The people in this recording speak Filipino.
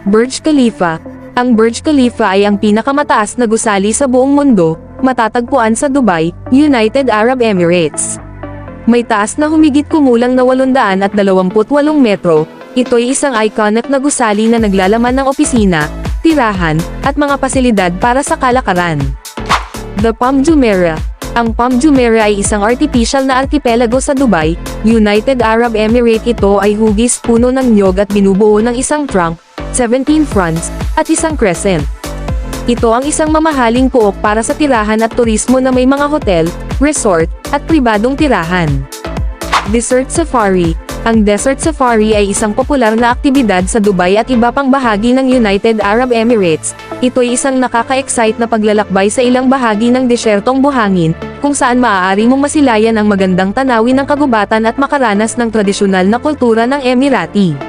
Burj Khalifa. Ang Burj Khalifa ay ang pinakamataas na gusali sa buong mundo, matatagpuan sa Dubai, United Arab Emirates. May taas na humigit kumulang na 828 metro, ito'y isang iconic na gusali na naglalaman ng opisina, tirahan, at mga pasilidad para sa kalakaran. The Palm Jumeirah. Ang Palm Jumeirah ay isang artificial na arkipelago sa Dubai, United Arab Emirates. Ito ay hugis puno ng niyog at binubuo ng isang trunk, 17 fronts, at isang crescent. Ito ang isang mamahaling pook para sa tirahan at turismo na may mga hotel, resort, at pribadong tirahan. Desert Safari. Ang Desert Safari ay isang popular na aktibidad sa Dubai at iba pang bahagi ng United Arab Emirates. Ito'y isang nakaka-excite na paglalakbay sa ilang bahagi ng desyertong buhangin, kung saan maaari mong masilayan ang magandang tanawin ng kagubatan at makaranas ng tradisyonal na kultura ng Emirati.